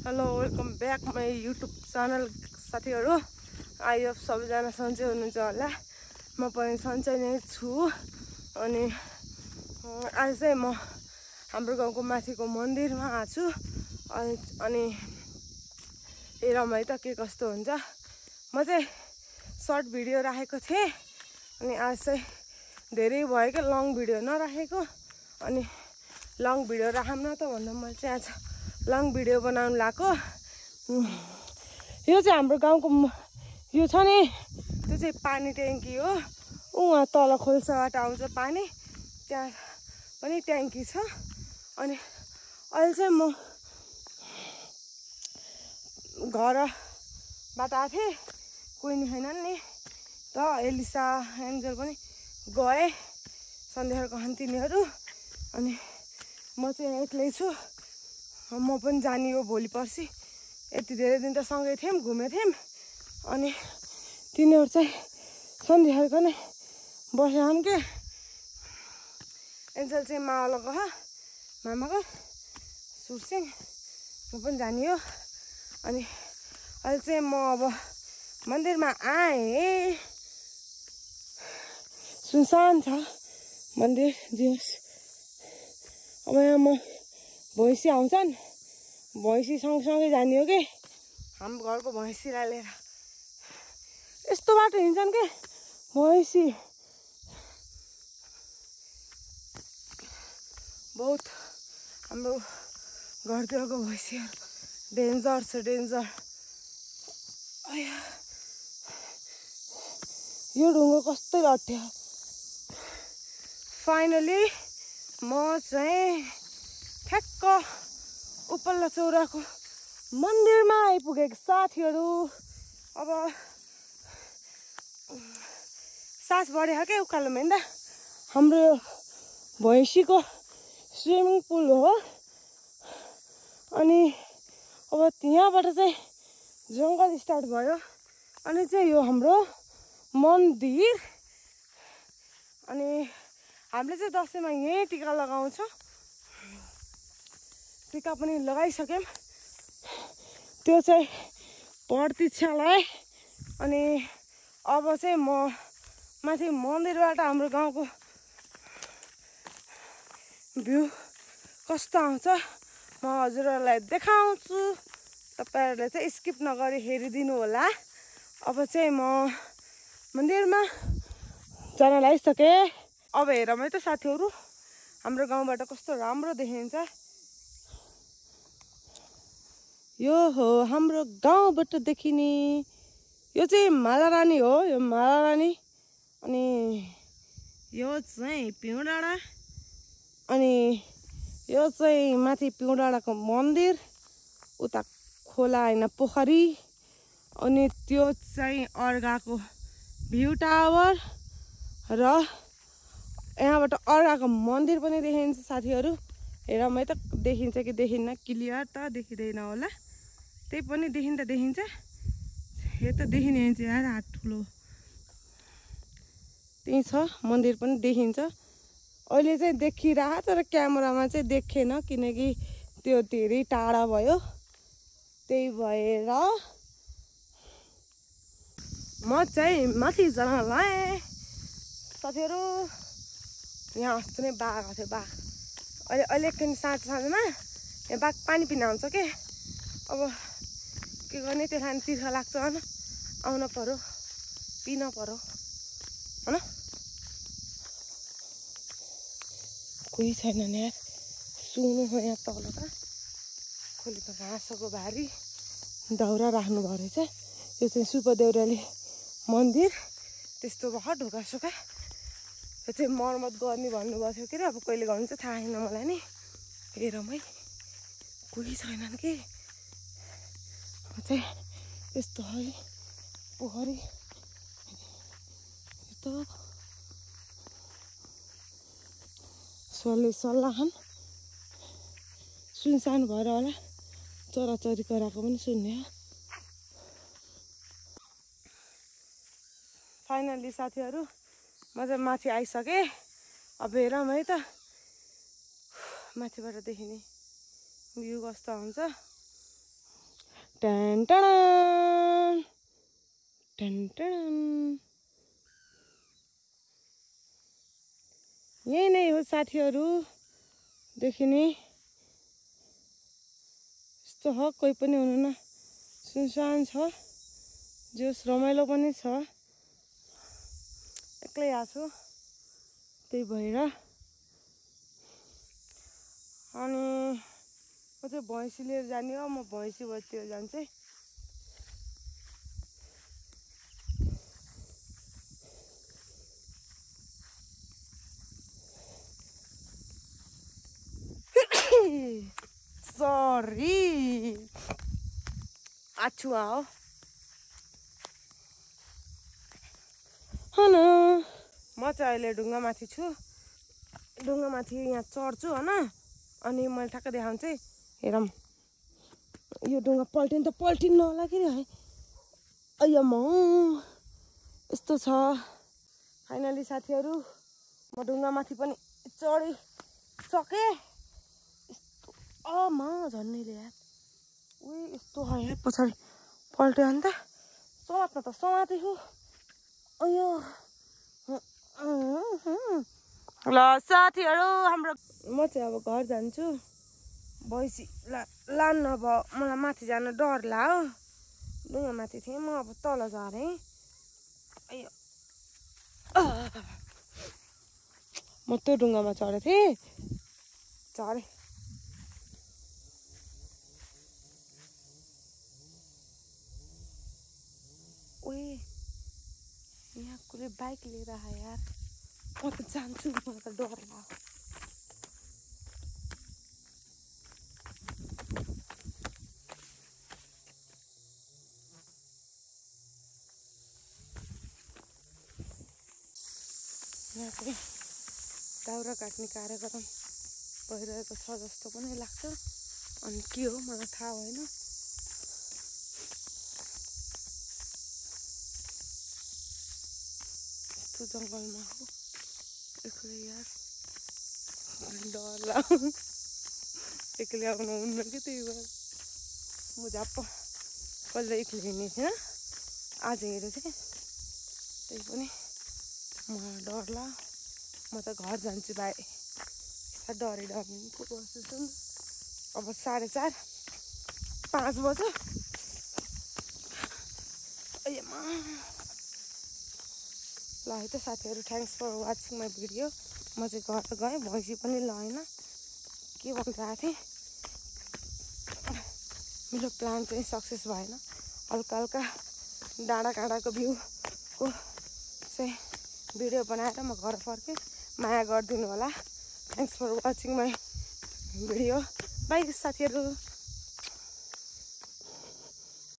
Hello welcome back my YouTube channel साथीहरू। I hope सबैजना सन्चै हुनुहुन्छ होला। म पनि सन्चै नै छु। अनि आज चाहिँ म हाम्रो गाउँको माथिको मन्दिरमा आएको छु। अनि हेरौँ है त के कस्तो हुन्छ। म चाहिँ सर्ट भिडियो राखेको थिएँ, अनि आज चाहिँ धेरै भयो क्या लङ भिडियो नराखेको। अनि लङ भिडियो राखौँ न त भन्दा मैले चाहिँ आज लङ भिडियो बनाउनु लाग्यो। यो चाहिँ हाम्रो गाउँको यो छ नि, त्यो चाहिँ पानी ट्याङ्की हो। उहाँ तल खोल्साबाट आउँछ पानी, त्यहाँ पनि ट्याङ्की छ। अनि अहिले चाहिँ म घरबाट आएको थिएँ, कोही नि छैनन् नि त। एलिसा एन्जल पनि गए सन्ध्याको तिनीहरू। अनि म चाहिँ एक्लै छु। म पनि जाने हो भोलि पर्सि। यति धेरै दिन त सँगै थियौँ, घुमेको थियौँ। अनि तिनीहरू चाहिँ सन्ध्याको नै बस्छन् के। एन्जल चाहिँ मावल गयो, मामाको सुरसिङ। म पनि जाने हो। अनि अहिले चाहिँ म अब मन्दिरमा आएँ। सुनसान छ मन्दिर दियोस्। अब यहाँ म भैँसी आउँछन्, भैँसी सँगसँगै जाने हो कि हाम्रो घरको भैँसीलाई लिएर। यस्तो बाटो हिँड्छन् के भैँसी, बहुत हाम्रो घरतिरको भैँसीहरू डेन्जर छ, डेन्जर। यो ढुङ्गा कस्तो लट्ठ्यो। फाइनली म चाहिँ ठ्याक्क उपल्लो चौराको मन्दिरमा आइपुगेको साथीहरू। अब सास बढ्यो क्या उकालोमा हिँड्दा। हाम्रो भैँसीको स्विमिङ पुल हो। अनि अब त्यहाँबाट चाहिँ जङ्गल स्टार्ट भयो। अनि चाहिँ यो हाम्रो मन्दिर। अनि हामीले चाहिँ दसैँमा यहीँ टिका लगाउँछौँ। टिका पनि लगाइसक्यौँ। त्यो चाहिँ प्रतीक्षालय। अनि अब चाहिँ म माथि मन्दिरबाट हाम्रो गाउँको भ्यू कस्तो आउँछ म हजुरहरूलाई देखाउँछु। तपाईँहरूले चाहिँ स्किप नगरी हेरिदिनु होला। अब चाहिँ म मन्दिरमा जान लागिसकेँ। अब हेरौँ है त साथीहरू, हाम्रो गाउँबाट कस्तो राम्रो देखिन्छ। यो हो हाम्रो गाउँबाट देखिने, यो चाहिँ मालारानी हो। यो मालारानी। अनि यो चाहिँ पिउडाँडा। अनि यो चाहिँ माथि पिउडाँडाको मन्दिर, उता खोला होइन पोखरी। अनि त्यो चाहिँ अर्घाको भ्यू टावर र यहाँबाट अर्घाको मन्दिर पनि देखिन्छ साथीहरू। हेरौँ है त देखिन्छ कि देखिन्न। क्लियर त देखिँदैन होला, त्यही पनि देखिन्छ देखिन्छ। यो त देखिने हुन्छ यार, हात ठुलो त्यही छ। मन्दिर पनि देखिन्छ। अहिले चाहिँ देखिरह, तर क्यामेरामा चाहिँ देखेन किनकि त्यो धेरै टाढा भयो। त्यही भएर म चाहिँ माथि जान लाएँ साथीहरू। यहाँ अस्ति नै बाघ आएको थियो, बाघ। अहिले एकछिन साँझमा यहाँ बाघ पानी पिन आउँछ के। अब के गर्ने, त्यसलाई तिर्खा लाग्छ होइन, आउन पर्यो, पिन पर्यो होइन। कोही छैन यार, सुँगुर हो यहाँ तल त। खोले त घाँसको भारी दाउरा राख्नुभयो रहेछ। यो चाहिँ सुपदेउराली मन्दिर। त्यस्तो भयो ढोकासोका। यो चाहिँ मर्मत गर्ने भन्नुभएको थियो कि, अब कहिले गर्नु चाहिँ थाहा छैन मलाई नि। हेरौँ है, कोही छैनन् कि। म चाहिँ यस्तो है पोखरी यस्तो सल्लाहन सुनसान भएर होला, चराचरी कराएको पनि सुन्ने। फाइनली साथीहरू म चाहिँ माथि आइसकेँ। अब हेरौँ है त माथिबाट देखिने भ्यू कस्तो हुन्छ। टन टन टन टन। यही नै हो साथीहरू देखिने। यस्तो हो, कोही पनि हुनुहुन्न, सुनसान छ, जोस रमाइलो पनि छ। एक्लै आएको छु, त्यही भएर। अनि म चाहिँ भैँसी लिएर जाने हो, म भैँसी बस्तीतिर जान्छु। सरी आछुवा हो। होइन म चाहिँ अहिले ढुङ्गामाथि छु। ढुङ्गामाथि यहाँ चढ्छु होइन। अनि मैले ठ्याक्क देखाउँछु है। हेरौँ यो ढुङ्गा पल्टिनु त पल्टिनु होला कि है। अय्यम्मा यस्तो छ। फाइनली साथीहरू म ढुङ्गामाथि पनि चढिसकेँ। मा झन्नैले यार। उही यस्तो है यार, पछाडि पल्ट्यो अन्त। समात्न त समाते हो। अयो ल साथीहरू हाम्रो म चाहिँ अब घर जान्छु। भैँसी लान्न अब मलाई माथि जान डर लाग्यो। ढुङ्गामाथि थिएँ म, अब तल झरेँ। अयो म त्यो ढुङ्गामा चढेको थिएँ, झरेँ। ओए यहाँ कसले बाइक लिएर आयो यार। म त जान्छु, मलाई त डर लाग्यो। यहाँ चाहिँ दाउरा काट्ने कार्यक्रम भइरहेको छ जस्तो पनि लाग्छ। अनि के हो मलाई थाहा भएन। यस्तो जङ्गलमा हो एक्लै यार, डर लाग्यो। एक्लै आउनु हुन्न कि, त्यही भएर म झ्याप्प कहिले एक्लै हिँडेको थिएन, आज हिँडेको थिएँ। त्यही पनि मलाई डर लाग्यो। म त घर जान्छु भाइ। डरै पो बस्दैछु नि। अब 4:30 5 बज्यो। अय्यम्मा ल है त साथीहरू, thanks for watching my video. म चाहिँ घर गएँ, भैँसी पनि लगेन। के भनिरहेको थिएँ, मेरो प्लान चाहिँ सक्सेस भएन। हल्का हल्का डाँडा काँडाको भ्यूको चाहिँ भिडियो बनाएर म घर फर्केँ। माया गरिदिनु होला। Thanks for watching my video. Bye साथीहरू।